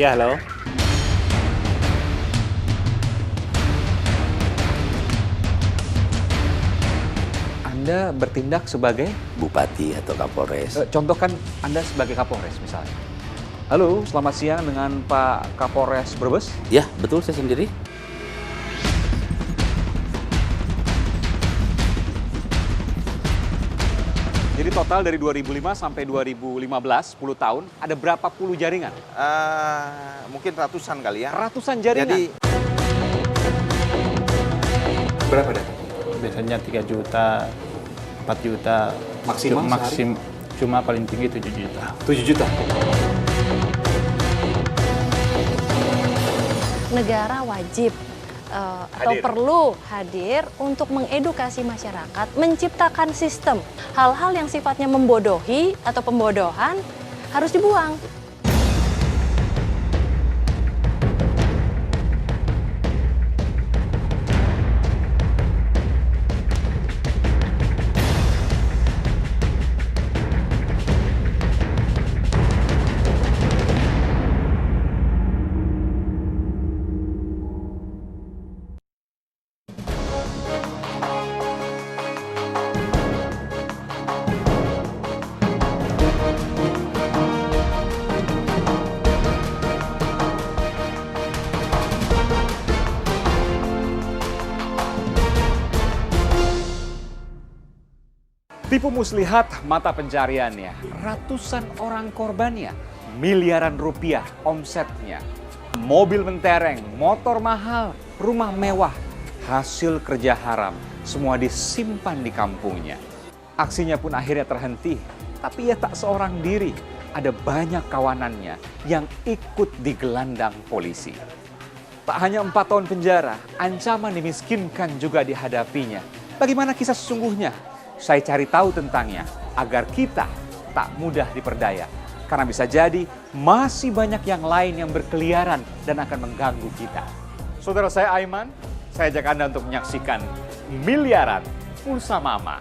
Iya, halo. Anda bertindak sebagai? Bupati atau Kapolres. Contohkan Anda sebagai Kapolres misalnya. Halo, selamat siang dengan Pak Kapolres Brebes. Ya, betul saya sendiri. Jadi total dari 2005 sampai 2015, 10 tahun, ada berapa puluh jaringan? Mungkin ratusan kali ya. Ratusan jaringan? Jadi berapa datang? Biasanya 3 juta, 4 juta. Maksimal Cuma paling tinggi 7 juta. 7 juta? Negara wajib atau perlu hadir untuk mengedukasi masyarakat, menciptakan sistem. Hal-hal yang sifatnya membodohi atau pembodohan harus dibuang. Tipu muslihat mata pencariannya, ratusan orang korbannya, miliaran rupiah omsetnya, mobil mentereng, motor mahal, rumah mewah, hasil kerja haram, semua disimpan di kampungnya. Aksinya pun akhirnya terhenti, tapi ia tak seorang diri, ada banyak kawanannya yang ikut digelandang polisi. Tak hanya 4 tahun penjara, ancaman dimiskinkan juga dihadapinya. Bagaimana kisah sesungguhnya? Saya cari tahu tentangnya agar kita tak mudah diperdaya. Karena bisa jadi masih banyak yang lain yang berkeliaran dan akan mengganggu kita. Saudara saya Aiman, saya ajak Anda untuk menyaksikan Miliaran Pulsa Mama.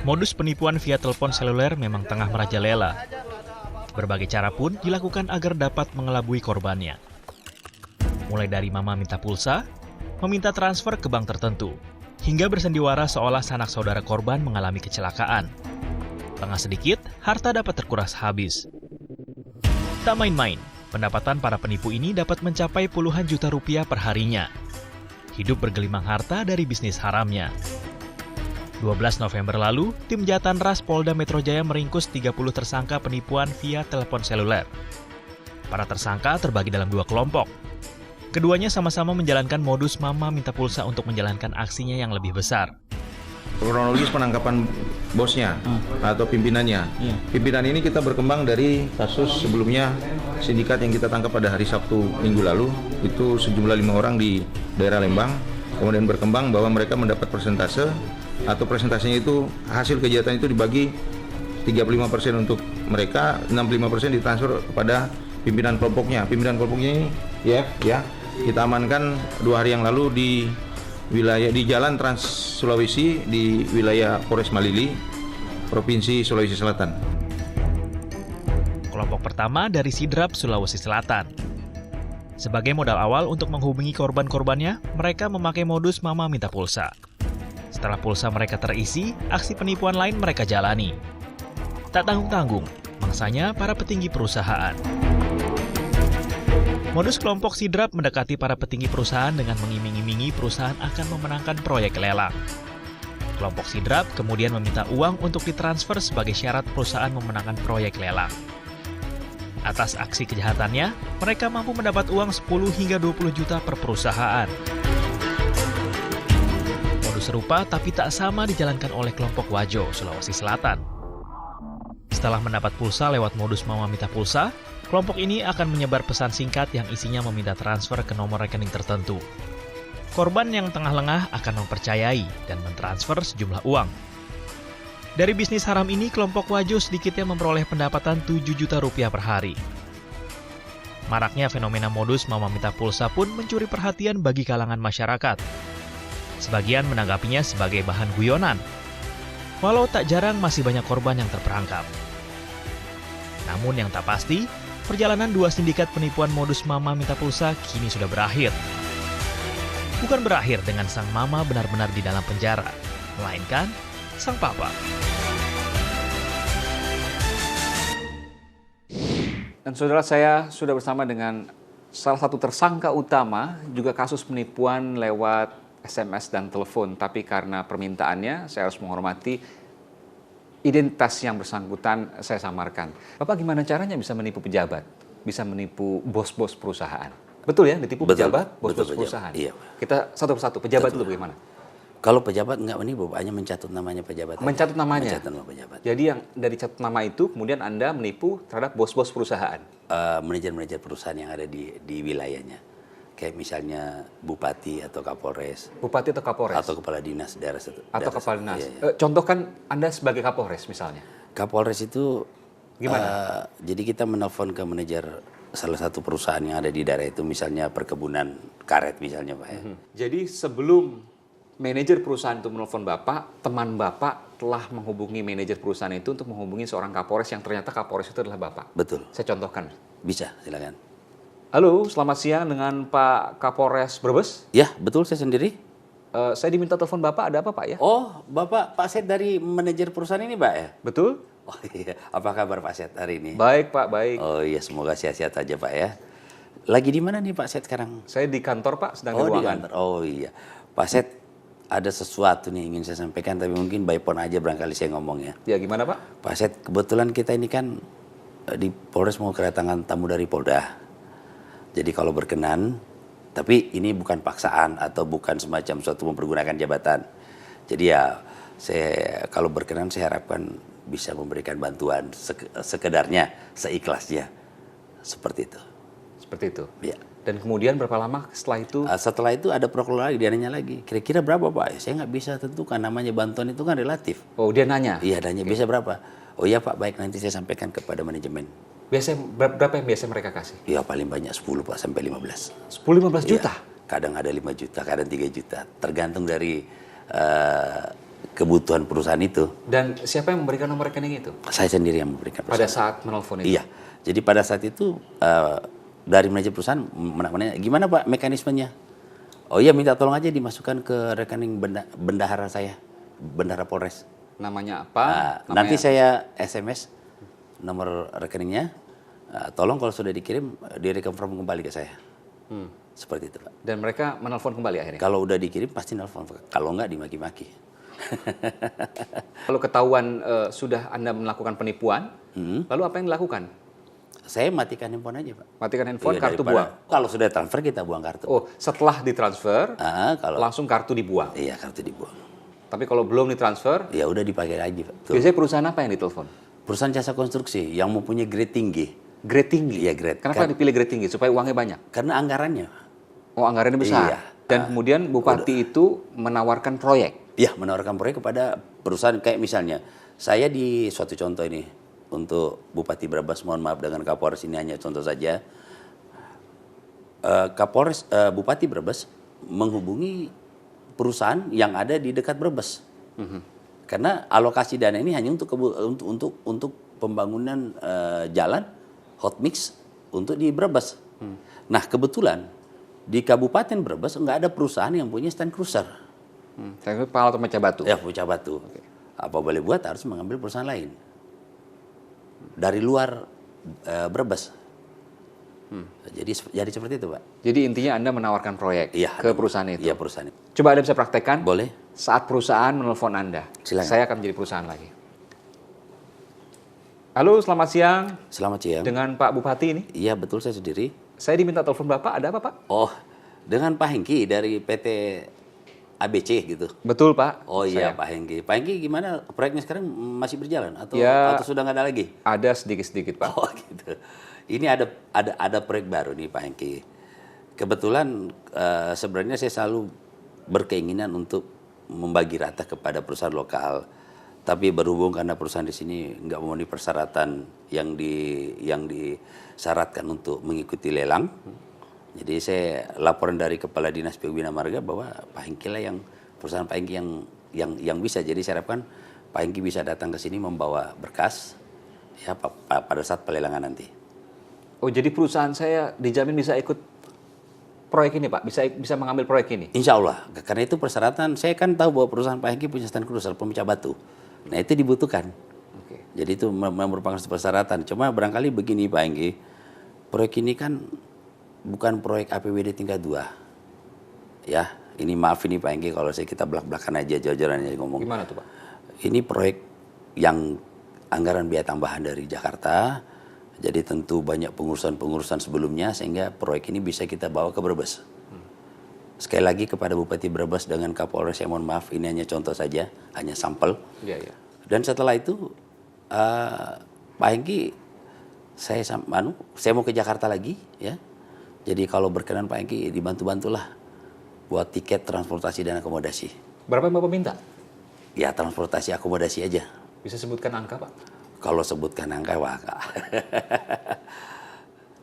Modus penipuan via telepon seluler memang tengah merajalela. Berbagai cara pun dilakukan agar dapat mengelabui korbannya. Mulai dari mama minta pulsa, meminta transfer ke bank tertentu, hingga bersandiwara seolah sanak saudara korban mengalami kecelakaan. Lengah sedikit, harta dapat terkuras habis. Tak main-main, pendapatan para penipu ini dapat mencapai puluhan juta rupiah per harinya. Hidup bergelimang harta dari bisnis haramnya. 12 November lalu, tim Jatan Ras Polda Metro Jaya meringkus 30 tersangka penipuan via telepon seluler. Para tersangka terbagi dalam 2 kelompok. Keduanya sama-sama menjalankan modus mama minta pulsa untuk menjalankan aksinya yang lebih besar. kronologis penangkapan bosnya atau pimpinannya. Pimpinan ini kita berkembang dari kasus sebelumnya sindikat yang kita tangkap pada hari Sabtu minggu lalu. Itu sejumlah 5 orang di daerah Lembang. Kemudian berkembang bahwa mereka mendapat persentase atau persentasenya itu hasil kejahatan itu dibagi 35% untuk mereka, 65% ditransfer kepada pimpinan kelompoknya. Pimpinan kelompoknya ini ya kita amankan 2 hari yang lalu di wilayah di Jalan Trans Sulawesi di wilayah Polres Malili, Provinsi Sulawesi Selatan. Kelompok pertama dari Sidrap, Sulawesi Selatan. Sebagai modal awal untuk menghubungi korban-korbannya, mereka memakai modus mama minta pulsa. Setelah pulsa mereka terisi, aksi penipuan lain mereka jalani. Tak tanggung-tanggung, mangsanya para petinggi perusahaan. Modus kelompok Sidrap mendekati para petinggi perusahaan dengan mengiming-imingi perusahaan akan memenangkan proyek lelang. Kelompok Sidrap kemudian meminta uang untuk ditransfer sebagai syarat perusahaan memenangkan proyek lelang. Atas aksi kejahatannya, mereka mampu mendapat uang 10 hingga 20 juta per perusahaan. Modus serupa tapi tak sama dijalankan oleh kelompok Wajo, Sulawesi Selatan. Setelah mendapat pulsa lewat modus mama minta pulsa, kelompok ini akan menyebar pesan singkat yang isinya meminta transfer ke nomor rekening tertentu. Korban yang tengah lengah akan mempercayai dan mentransfer sejumlah uang. Dari bisnis haram ini, kelompok Wajo sedikitnya memperoleh pendapatan 7 juta rupiah per hari. Maraknya fenomena modus mama minta pulsa pun mencuri perhatian bagi kalangan masyarakat. Sebagian menanggapinya sebagai bahan guyonan. Walau tak jarang masih banyak korban yang terperangkap. Namun yang tak pasti, perjalanan dua sindikat penipuan modus mama minta pulsa kini sudah berakhir. Bukan berakhir dengan sang mama benar-benar di dalam penjara, melainkan sang papa. Dan saudara, saya sudah bersama dengan salah satu tersangka utama juga kasus penipuan lewat SMS dan telepon. Tapi karena permintaannya, saya harus menghormati identitas yang bersangkutan saya samarkan. Bapak gimana caranya bisa menipu pejabat? Bisa menipu bos-bos perusahaan? Betul ya, ditipu Betul, pejabat, bos-bos betul, perusahaan? iya. Kita satu persatu, pejabat dulu bagaimana? Kalau pejabat nggak menipu, hanya mencatut namanya pejabat. Mencatat namanya? Mencatat nama pejabat. Jadi yang dari catut nama itu kemudian Anda menipu terhadap bos-bos perusahaan? Manajer-manajer perusahaan yang ada di wilayahnya. Kayak misalnya Bupati atau Kapolres. Bupati atau Kapolres? Atau Kepala Dinas daerah. Atau Kepala Dinas? Iya, iya. Contohkan Anda sebagai Kapolres misalnya? Kapolres itu Gimana? jadi kita menelpon ke manajer salah satu perusahaan yang ada di daerah itu, misalnya perkebunan karet misalnya Pak ya. Jadi sebelum manajer perusahaan itu menelpon Bapak, teman Bapak telah menghubungi manajer perusahaan itu untuk menghubungi seorang Kapolres yang ternyata Kapolres itu adalah Bapak. Betul. Saya contohkan. Bisa, silakan. Halo, selamat siang dengan Pak Kapolres Brebes. Ya, betul, saya sendiri. Saya diminta telepon Bapak, ada apa Pak ya? Oh, Bapak Pak Set dari manajer perusahaan ini, Pak ya? Betul? Oh iya, apa kabar Pak Set hari ini? Baik Pak, baik. Oh iya, semoga sehat-sehat aja Pak ya. Lagi di mana nih Pak Set sekarang? Saya di kantor Pak, sedang di Oh, di ruangan. kantor. Oh iya. Pak Set, ada sesuatu nih ingin saya sampaikan, tapi mungkin by phone aja barangkali saya ngomongnya. Ya gimana Pak? Pak Set, kebetulan kita ini kan di Polres mau kedatangan tamu dari Polda. Jadi kalau berkenan, tapi ini bukan paksaan atau bukan semacam suatu mempergunakan jabatan. Jadi ya, kalau berkenan saya harapkan bisa memberikan bantuan sekedarnya, seikhlasnya. Seperti itu. Seperti itu. Ya. Dan kemudian berapa lama setelah itu? Setelah itu ada prokuror lagi, dia nanya lagi. Kira-kira berapa Pak? Saya nggak bisa tentukan, namanya bantuan itu kan relatif. Oh, dia nanya? Iya, nanya bisa berapa? Oh iya Pak, baik, nanti saya sampaikan kepada manajemen. Biasanya berapa yang biasa mereka kasih? Ya paling banyak 10 Pak, sampai 15. 10-15 juta? Iya, kadang ada 5 juta, kadang 3 juta. Tergantung dari kebutuhan perusahaan itu. Dan siapa yang memberikan nomor rekening itu? Saya sendiri yang memberikan Pada perusahaan. saat menelpon itu? Iya, jadi pada saat itu dari manajer perusahaan menanya, gimana Pak mekanismenya? Oh iya, minta tolong aja dimasukkan ke rekening bendahara saya, bendahara Polres. Namanya apa? Nanti saya SMS nomor rekeningnya, tolong kalau sudah dikirim, direkonfirm kembali ke saya. Seperti itu Pak. Dan mereka menelpon kembali akhirnya? Kalau udah dikirim pasti nelfon, kalau enggak dimaki-maki. Kalau ketahuan sudah Anda melakukan penipuan, lalu apa yang dilakukan? Saya matikan handphone aja Pak. Matikan handphone, Iya, kartu daripada- buang? Kalau sudah transfer kita buang kartu. Oh, setelah ditransfer, Kalau langsung kartu dibuang? iya, kartu dibuang. Tapi kalau belum ditransfer, Ya udah dipakai lagi Pak. Tuh. biasanya perusahaan apa yang ditelepon? Perusahaan jasa konstruksi yang mempunyai grade tinggi. Grade tinggi? Iya, grade. Kenapa dipilih grade tinggi? Supaya uangnya banyak? Karena anggarannya. Oh, anggarannya besar? Iya. Dan kemudian Bupati itu menawarkan proyek? Ya, menawarkan proyek kepada perusahaan kayak misalnya saya di suatu contoh ini untuk Bupati Brebes, mohon maaf dengan Kapolres, ini hanya contoh saja. Bupati Brebes menghubungi perusahaan yang ada di dekat Brebes. Karena alokasi dana ini hanya untuk pembangunan jalan hot mix untuk di Brebes. Nah, kebetulan di Kabupaten Brebes nggak ada perusahaan yang punya stand cruiser. Saya ingat Pal atau Meca Batu? Ya, Pucah Batu. Apa boleh buat harus mengambil perusahaan lain dari luar Brebes. Jadi seperti itu Pak. Jadi intinya Anda menawarkan proyek ke perusahaan itu? Iya, perusahaan itu. Coba Anda bisa praktekkan? Boleh. Saat perusahaan menelpon Anda, Silakan. saya akan menjadi perusahaan lagi. Halo, selamat siang. Selamat siang. Dengan Pak Bupati ini. Iya, betul, saya sendiri. Saya diminta telepon Bapak, ada apa Pak? Oh, dengan Pak Hengki dari PT ABC gitu. Betul Pak. Oh iya, Saya. Pak Hengki. Pak Hengki gimana? Proyeknya sekarang masih berjalan atau Ya. sudah nggak ada lagi? Ada sedikit-sedikit Pak. Oh gitu. Ini ada proyek baru nih Pak Hengki. Kebetulan sebenarnya saya selalu berkeinginan untuk membagi rata kepada perusahaan lokal. Tapi berhubung karena perusahaan di sini nggak memenuhi persyaratan yang disyaratkan untuk mengikuti lelang. Jadi saya laporan dari Kepala Dinas PU Bina Marga bahwa Pak Hengki lah yang perusahaan Pak Hengki yang bisa. Jadi saya harapkan Pak Hengki bisa datang ke sini membawa berkas ya pada saat pelelangan nanti. Oh, jadi perusahaan saya dijamin bisa ikut proyek ini, Pak? Bisa mengambil proyek ini? Insya Allah, karena itu persyaratan. Saya kan tahu bahwa perusahaan Pak Hengki punya stand cruiser, pemecah batu. Nah itu dibutuhkan. Oke. Jadi itu merupakan persyaratan. Cuma barangkali begini Pak Hengki, proyek ini kan bukan proyek APBD tingkat 2. Ya, ini maaf ini Pak Hengki kalau kita belak-belakan aja jauh-jauhan aja ngomong. Gimana tuh Pak? Ini proyek yang anggaran biaya tambahan dari Jakarta. Jadi tentu banyak pengurusan-pengurusan sebelumnya sehingga proyek ini bisa kita bawa ke Brebes. Sekali lagi kepada Bupati Brebes dengan Kapolres, saya mohon maaf ini hanya contoh saja, hanya sampel. Iya, iya. Dan setelah itu Pak Hengki, saya mau ke Jakarta lagi, ya. Jadi kalau berkenan Pak Hengki dibantu-bantulah buat tiket, transportasi dan akomodasi. Berapa yang Bapak minta? Ya transportasi akomodasi aja. Bisa sebutkan angka, Pak? Kalau sebutkan angka, wah Kak.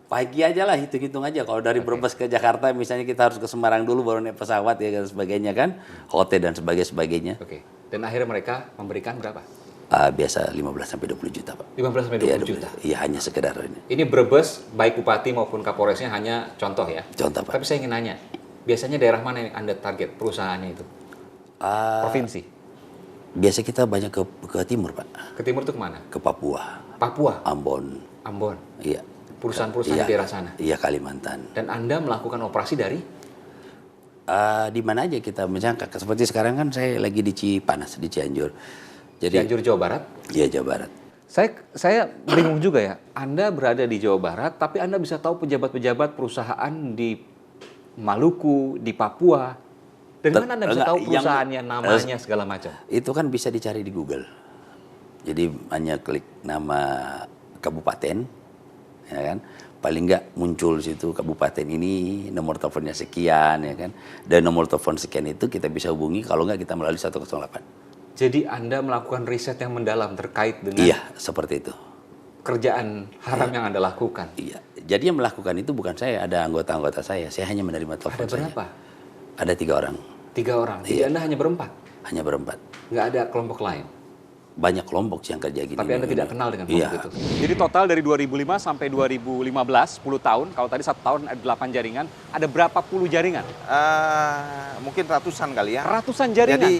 Pagi aja lah, hitung-hitung aja. Kalau dari Brebes ke Jakarta, misalnya kita harus ke Semarang dulu, baru naik pesawat ya dan sebagainya kan. Hotel dan sebagainya. Oke. Dan akhirnya mereka memberikan berapa? Biasa 15-20 juta Pak. 15-20 juta? Iya, hanya sekedar ini. Ini Brebes, baik Bupati maupun Kapolresnya hanya contoh ya? Contoh Pak. Tapi saya ingin nanya, biasanya daerah mana yang Anda target perusahaannya itu? Provinsi? Biasa kita banyak ke timur Pak. Ke timur itu kemana? Ke Papua. Papua? Ambon. Ambon? Iya. Perusahaan-perusahaan di daerah sana? Iya, Kalimantan. Dan Anda melakukan operasi dari? Di mana aja kita, misalnya seperti sekarang kan saya lagi di Cipanas, di Cianjur. Jadi, Cianjur, Jawa Barat? Iya, Jawa Barat. Saya bingung juga ya, Anda berada di Jawa Barat, tapi Anda bisa tahu pejabat-pejabat perusahaan di Maluku, di Papua. Dari mana Anda bisa tahu perusahaannya, namanya, segala macam? Itu kan bisa dicari di Google. Jadi hanya klik nama kabupaten, ya kan? Paling nggak muncul situ kabupaten ini, nomor teleponnya sekian, ya kan? Dan nomor telepon sekian itu kita bisa hubungi, kalau nggak kita melalui 108. Jadi Anda melakukan riset yang mendalam terkait dengan Iya, seperti itu. kerjaan haram yang Anda lakukan. Iya. Jadi yang melakukan itu bukan saya, ada anggota-anggota saya. Saya hanya menerima telepon Ada berapa? saja. Ada 3 orang. 3 orang. Jadi Iya. Anda hanya berempat? Hanya berempat. Nggak ada kelompok lain? Banyak kelompok yang kerja gini. Tapi Anda tidak kenal dengan kelompok Iya. itu? Jadi total dari 2005 sampai 2015, 10 tahun. Kalau tadi 1 tahun ada 8 jaringan. Ada berapa puluh jaringan? Mungkin ratusan kali ya. Ratusan jaringan? Jadi